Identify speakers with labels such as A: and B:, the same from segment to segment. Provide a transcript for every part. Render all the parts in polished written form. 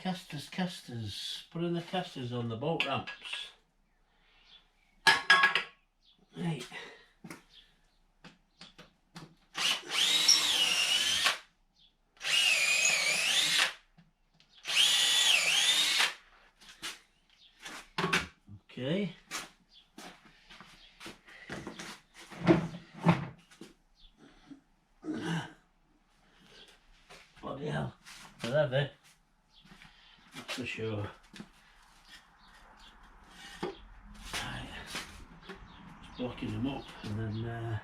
A: Casters. Putting the casters on the boat ramps. Right. Okay. Bloody hell. They're heavy. That's for sure. Right. Just blocking them up and then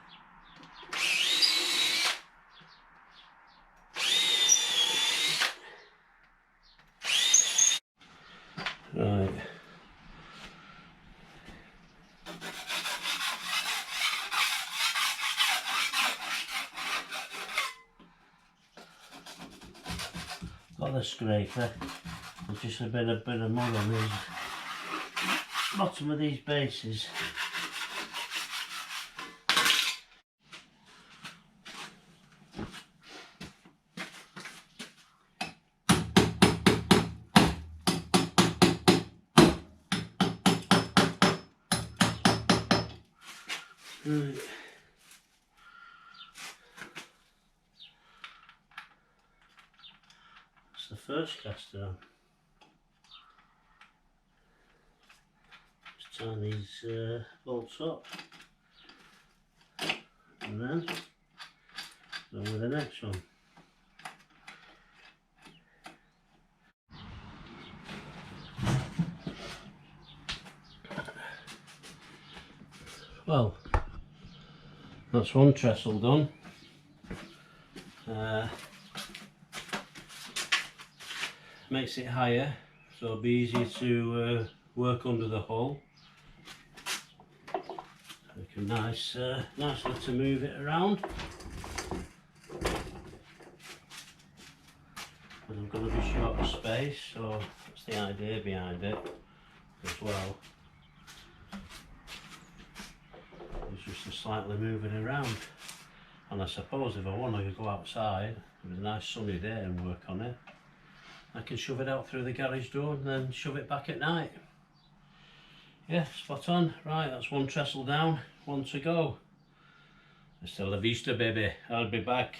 A: right. Got the scraper. There's just a bit of mud on these bottom of these bases. Right. That's the first caster on. Just turn these bolts up and then go with the next one. Well, that's one trestle done. Makes it higher, so it'll be easier to work under the hull. Make a nice way to move it around. And I'm going to be short of space, so that's the idea behind it as well. It's just to slightly move it around. And I suppose if I want to go outside, if it's a nice sunny day and work on it, I can shove it out through the garage door and then shove it back at night. Yeah, spot on. Right, that's one trestle down, one to go. Hasta la vista, baby. I'll be back.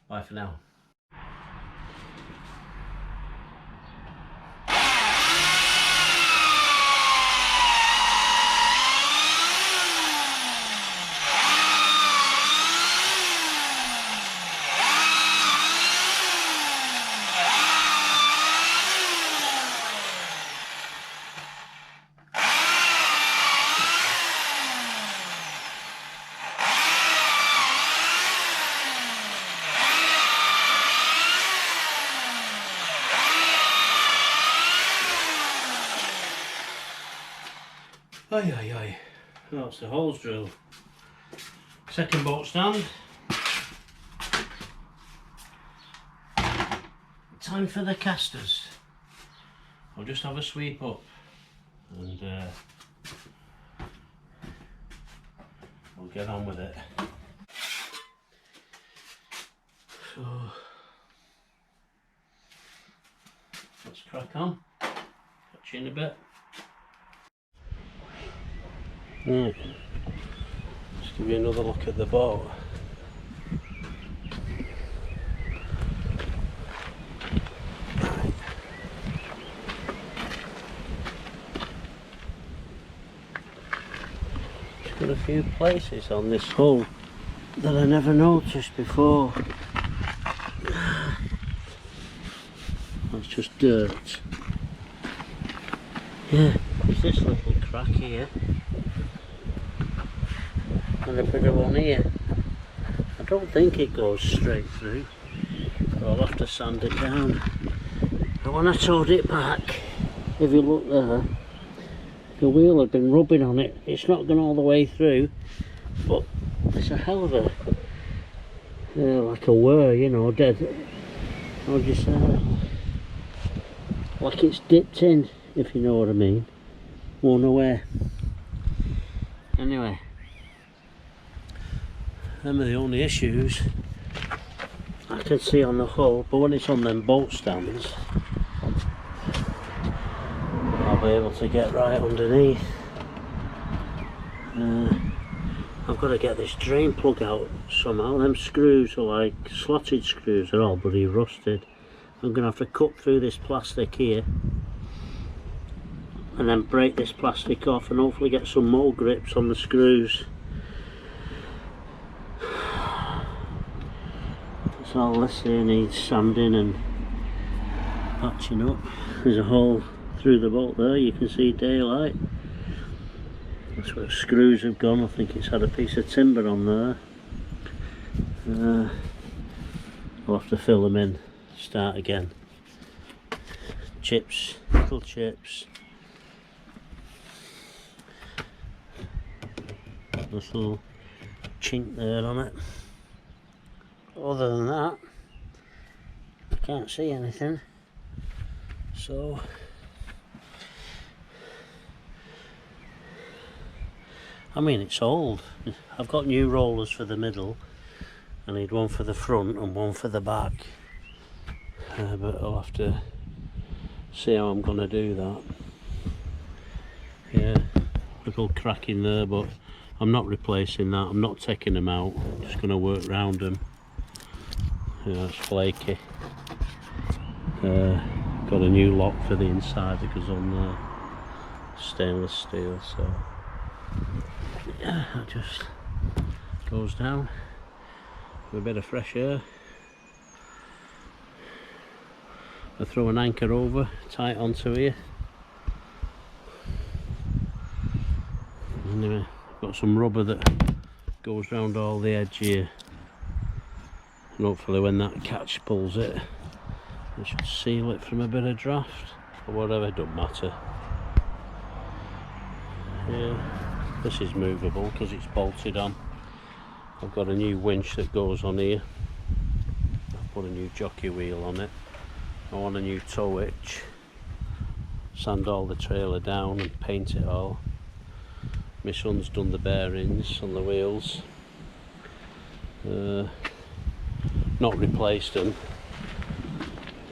A: Bye for now. Oi oi oi, that's the holes drill. Second boat stand. Time for the casters. I'll just have a sweep up and we'll get on with it. So let's crack on. Catch you in a bit. Right, just give you another look at the boat. Right. It's got a few places on this hull that I never noticed before. That's just dirt. Yeah, there's this little crack here. And a bit of one here. I don't think it goes straight through, so I'll have to sand it down. But when I towed it back, if you look there, the wheel had been rubbing on it. It's not gone all the way through, but it's a hell of a, like a whir, you know, dead. I'll just like it's dipped in, if you know what I mean. Worn away. Anyway. Them are the only issues. I can see on the hull, but when it's on them bolt stands, I'll be able to get right underneath. I've got to get this drain plug out somehow. Them screws are like slotted screws, they're all bloody rusted. I'm going to have to cut through this plastic here and then break this plastic off and hopefully get some more grips on the screws. So all this here needs sanding and patching up. There's a hole through the bolt there, you can see daylight. That's where the screws have gone. I think it's had a piece of timber on there. I'll have to fill them in, start again. Chips, little chips. This little chink there on it. Other than that, I can't see anything. So I mean, it's old. I've got new rollers for the middle. I need one for the front and one for the back. But I'll have to see how I'm going to do that. Yeah, little crack in there, but I'm not replacing that. I'm not taking them out. I'm just going to work round them. Yeah, it's flaky. Got a new lock for the inside that goes on there. Stainless steel, so yeah, that just goes down with a bit of fresh air. I throw an anchor over, tie it onto here. Anyway, I've got some rubber that goes round all the edge here, and hopefully when that catch pulls it, it should seal it from a bit of draft or whatever, it don't matter. Yeah, this is movable because it's bolted on. I've got a new winch that goes on here. I've put a new jockey wheel on it. I want a new tow hitch. Sand all the trailer down and paint it all. My son's done the bearings on the wheels. Not replaced them,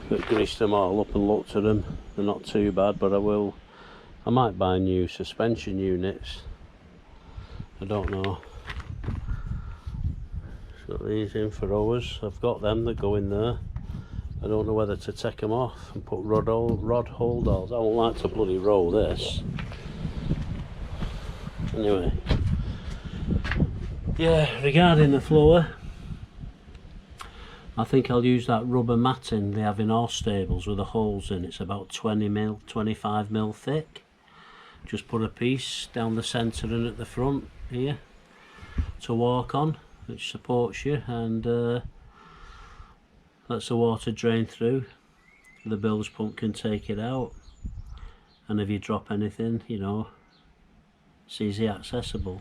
A: but greased them all up and looked at them. They're not too bad, but I might buy new suspension units. I don't know. So these infrarollers, I've got them that go in there. I don't know whether to take them off and put rod holdalls. I won't like to bloody roll this. Anyway, yeah, regarding the floor, I think I'll use that rubber matting they have in all stables with the holes in. It's about 20mm, 25mm thick. Just put a piece down the centre and at the front here to walk on, which supports you and lets the water drain through. The bilge pump can take it out, and if you drop anything, you know, it's easy accessible.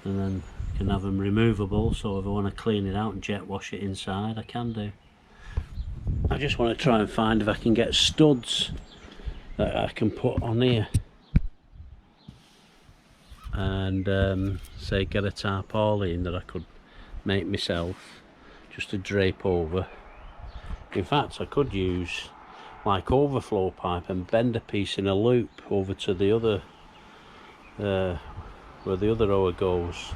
A: And then you can have them removable, so if I want to clean it out and jet wash it inside, I can do. I just want to try and find if I can get studs that I can put on here and say get a tarpaulin that I could make myself just to drape over. In fact, I could use like overflow pipe and bend a piece in a loop over to the other where the other rower goes,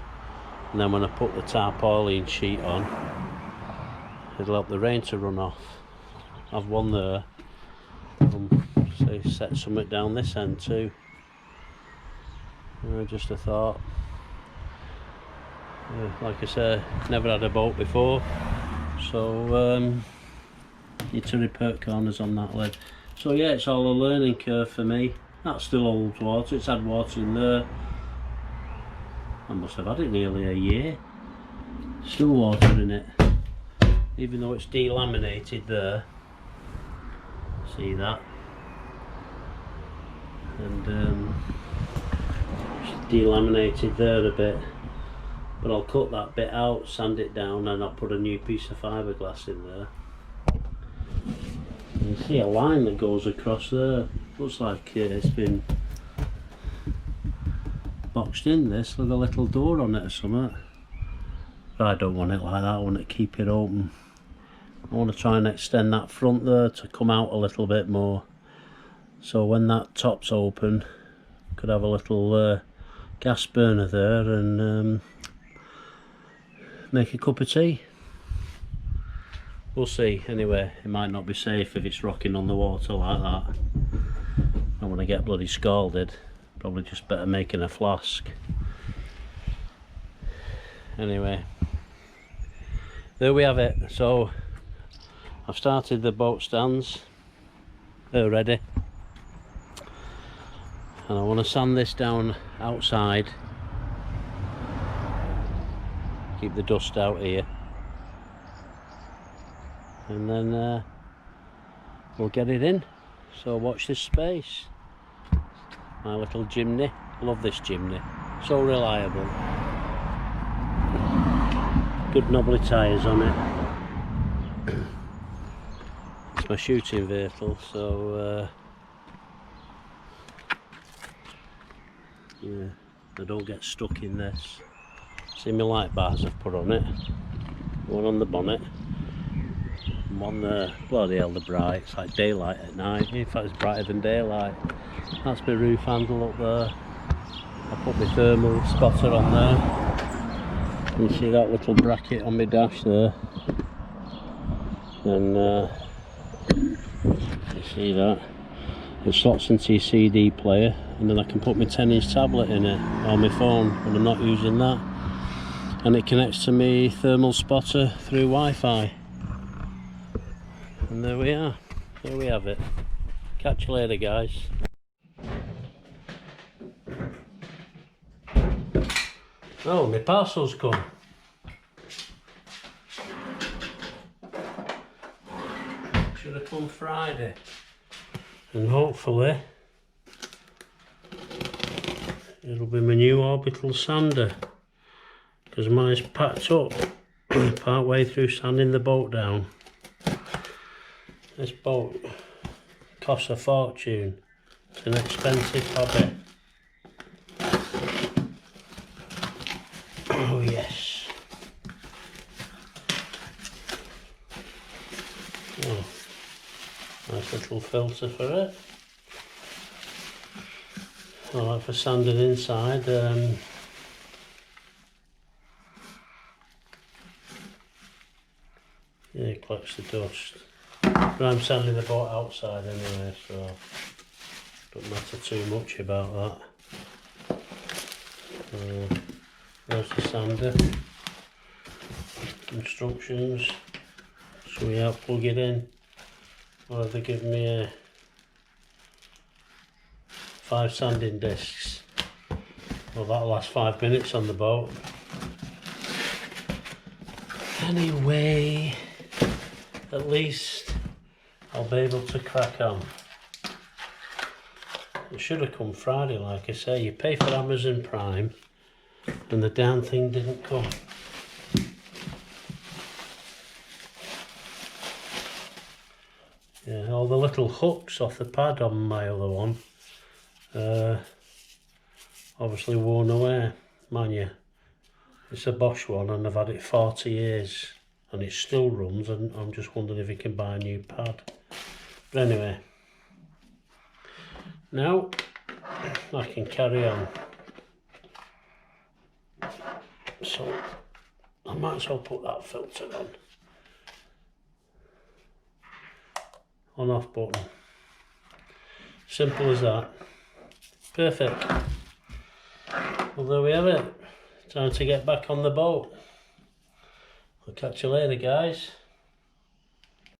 A: and then when I put the tarpaulin sheet on, it'll help the rain to run off. I've one there, say set something down this end too. Just a thought. Like I say, never had a boat before, so need to repair corners on that lid. So yeah, it's all a learning curve for me. That's still old water, it's had water in there. I must have had it nearly a year. Still water in it, even though it's delaminated there. See that? And it's delaminated there a bit. But I'll cut that bit out, sand it down, and I'll put a new piece of fiberglass in there. You see a line that goes across there. Looks like it's been boxed in, this, with a little door on it or something. But I don't want it like that, I want to keep it open. I want to try and extend that front there to come out a little bit more. So when that top's open, could have a little gas burner there and make a cup of tea. We'll see. Anyway, it might not be safe if it's rocking on the water like that. I don't want to get bloody scalded. Probably just better making a flask. Anyway, there we have it. So I've started the boat stands. They're ready. And I want to sand this down outside. Keep the dust out here. And then we'll get it in. So watch this space. My little chimney. Love this chimney. So reliable. Good knobbly tyres on it. It's my shooting vehicle, so yeah, I don't get stuck in this. See my light bars I've put on it. One on the bonnet. One there. Bloody hell, they're bright. It's like daylight at night. In fact, it's brighter than daylight. That's my roof handle up there. I put my thermal spotter on there. You see that little bracket on my dash there, and you see that it slots into your CD player, and then I can put my 10-inch tablet in it on my phone when I'm not using that, and it connects to my thermal spotter through Wi-Fi. And there we are, there we have it. Catch you later, guys. Oh, my parcel's come. Should have come Friday. And hopefully it'll be my new orbital sander, because mine's packed up part way through sanding the boat down. This boat costs a fortune. It's an expensive hobby. Oh yes. Oh, nice little filter for it. I like for sanding inside. Yeah, it collects the dust. But I'm sanding the boat outside anyway, so don't matter too much about that. There's the sander. Instructions. So we have plug it in. Or they give me 5 sanding discs. Well, that'll last 5 minutes on the boat. Anyway, at least I'll be able to crack on. It should have come Friday, like I say. You pay for Amazon Prime and the damn thing didn't come. Yeah, all the little hooks off the pad on my other one obviously worn away. Mind you, it's a Bosch one and I've had it 40 years and it still runs, and I'm just wondering if you can buy a new pad. But anyway, now I can carry on. So I might as well put that filter on. On off button. Simple as that. Perfect. Well, there we have it. Time to get back on the boat. I'll catch you later, guys.